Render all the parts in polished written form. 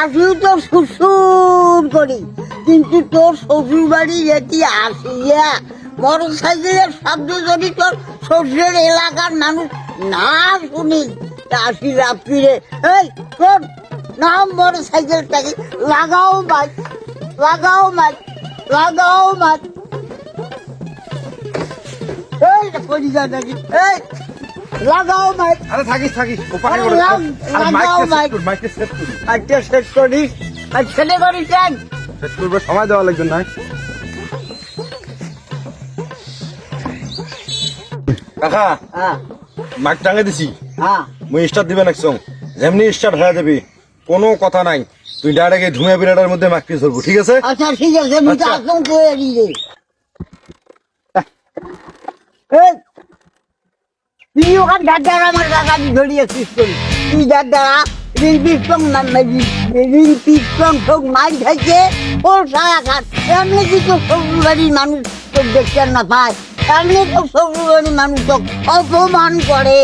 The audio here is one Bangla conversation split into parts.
আসিও তো সুসুর করি, কিন্তু তোর শ্বশুর বাড়ি যেটি আসিয়া মোটর সাইকেলের শব্দ যদি তোর শ্বশুরের এলাকার মানুষ না শুনি, আসি রাত্রিরে এই তোর নাম মোটর সাইকেলটাকে লাগাও মাছ, লাগাও মাছ, লাগাও মাছ, এই পরিচয় নাকি এই লাগাও মাইক। আরে থাকিস থাকিস মাইকটা সেট করি, মাইকটা সেট করিস আর ছেলে করিস কেন? সেট করবে সময় দেওয়া লাগবে না। কাকা হ্যাঁ মাইক টাঙে দিছি, হ্যাঁ মুই স্টার্ট দিবেন একসং, যেমনি স্টার্ট হয়ে যাবি কোনো কথা নাই, তুই ডাইরেক্ট ধুমে বিরাটার মধ্যে মাইক পিস ধরবো, ঠিক আছে? আচ্ছা ঠিক আছে, আমি তো আচ্ছা। আসুন করে দিয়ে তুই ওখান দাদার আমার টাকা ধরিয়েছিস করি, তুই দাদারা রিং পিস্তং রিং পিস্তং সব মাইক খাইছে ওর সারা খাট, এমনি কি তো শ্বশুর বাড়ির মানুষ তোর দেখতে না পায়, এমনি তো শ্বশুর বাড়ির মানুষ তো অপমান করে।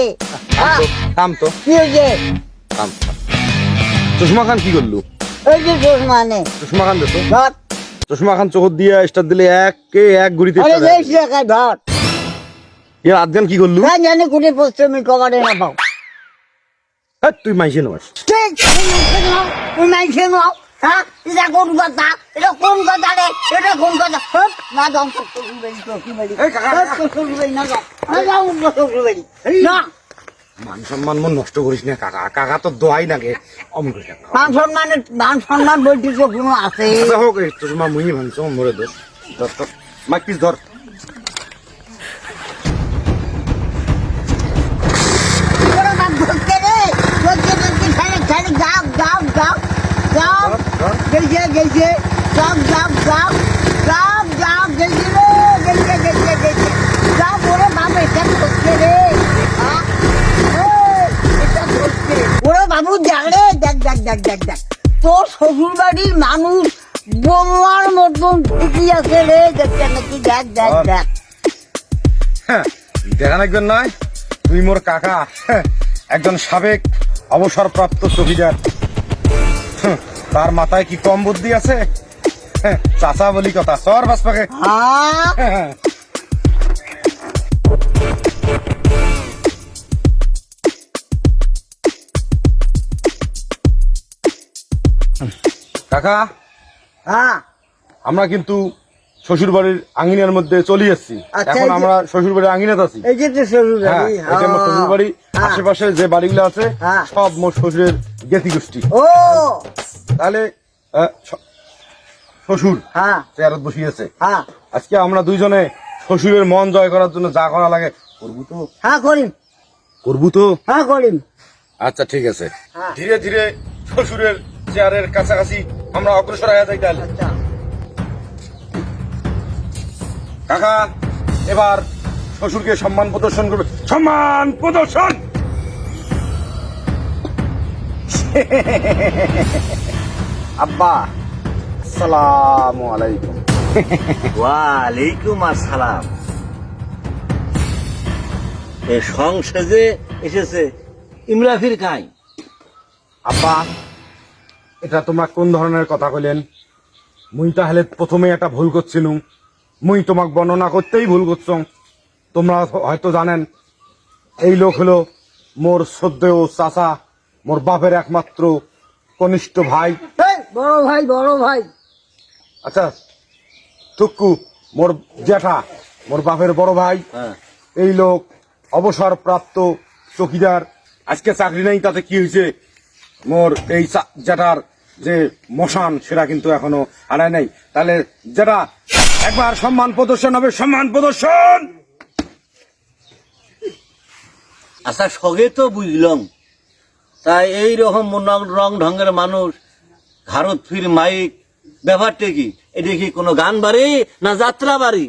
থাম তো, কি হয়েছে? থাম থাম। চশমা খান কি করলু? ওই যে তোর মানে চশমা খান দেখো, ধর, চশমা খান চোখ দিয়ে স্টার্ট দিলে এক গুড়িতে আরে বেশ রেখায় ধর, এর আধগান কি করলু? না জানি কোটে পড়ছে আমি কবারে না পাও। তুই মাইসে নস, ঠিক তুই মাইছে নাও, হ্যাঁ এটা কোন কথা, এটা কোন কথা রে, এটা কোন কথা, না যাও শ্বশুর বাড়ি, শ্বশুর বাড়ি, শ্বশুর বাড়ি না যাও, না যাও শ্বশুর বাড়ি না। মান সম্মান মন নষ্ট করিস না কাকা, কাকা তো দোয়াই লাগে অমন করিস না। মান সম্মান বলতে তো কোনো আছে? আচ্ছা হোক, এই চশমা মুই ভাঙছ মরে দোষ, ধর ধর মাইক পিস ধর। ওরা বাপ ধরতে রে, ধরতে ধরতে খালি খালি গাপ গাপ গাপ গাপ গেছে গেছে gap gap gap gap gap গেছে রে, গেছে গেছে গেছে গাপ। ওরে বাপ এটা ধরতে রে, হ্যাঁ এটা ধরতে ওরে বাবু দেখ রে, দেখ দেখ দেখ দেখ দেখ তোর শ্বশুর বাড়ির মানুষ বোমার মতন ঠিকই আছে রে, দেখতে নাকি দেখ দেখ দেখ। দেখা লাগবেন নয়, তুই মোর কাকা, একজন সাবেক অবসরপ্রাপ্ত চৌকিদার, তার মাথায় কি কম বুদ্ধি আছে? চাচা বলি কথা, সর বাস পাকে। হ্যাঁ কাকা হ্যাঁ আমরা কিন্তু শ্বশুর বাড়ির আঙিনার মধ্যে চলে যাচ্ছি, আচ্ছা, এখন এই যে- আমরা শ্বশুর বাড়ির আঙিনাতে আছি। এই যে তো শ্বশুর হ্যাঁ, বাড়ি, এটা আমার শ্বশুর বাড়ি, হ্যাঁ। আশেপাশে যে বাড়িগুলো আছে হ্যাঁ। সব মোর শ্বশুরের জ্ঞাতি গোষ্ঠী। ও তাহলে শ্বশুর হ্যাঁ চেয়ারত বসিয়েছে, হ্যাঁ আজকে আমরা দুইজনে শ্বশুরের মন জয় করার জন্য যা করা লাগে করবো তো, হ্যাঁ করিম, করবো তো। হ্যাঁ করিম। আচ্ছা ঠিক আছে, হ্যাঁ। ধীরে ধীরে শ্বশুরের চেয়ারের কাছাকাছি আমরা অগ্রসর হয়ে যাই। তাহলে আচ্ছা কাকা এবার শ্বশুরকে সম্মান প্রদর্শন করবে, সম্মান প্রদর্শন। আব্বা আসসালামু আলাইকুম। ওয়ালাইকুম আসসালাম। এ সংসদে এসেছে ইমরাফির কাই। আব্বা এটা তোমরা কোন ধরনের কথা কইলেন? মুই তাহলে প্রথমে একটা ভুল করছিলুম, মুই তোমাক বর্ণনা করতেই ভুল করছ। তোমরা হয়তো জানেন এই লোক হলো মোর শ্রদ্ধেয় চাচা, মোর বাপের একমাত্র কনিষ্ঠ ভাই। এই, বড় ভাই বড় ভাই। আচ্ছা টুকু মোর জ্যাঠা, মোর বাপের বড় ভাই। হ্যাঁ। এই লোক অবসরপ্রাপ্ত চৌকিদার, আজকে চাকরি নেই, তাতে কি হয়েছে, মোর এই জ্যাঠার যে মশান সেটা কিন্তু এখনো আনায় নাই। তাহলে যেটা একবার সম্মান প্রদর্শন হবে, সম্মান প্রদর্শন। আচ্ছা সগে তো বুঝলাম, তাই এই রকম রং ঢঙ্গের মানুষ ভারত ফির মাইক ব্যাপারটা কি? এটা কি কোনো গান বাড়ি না যাত্রা বাড়ি?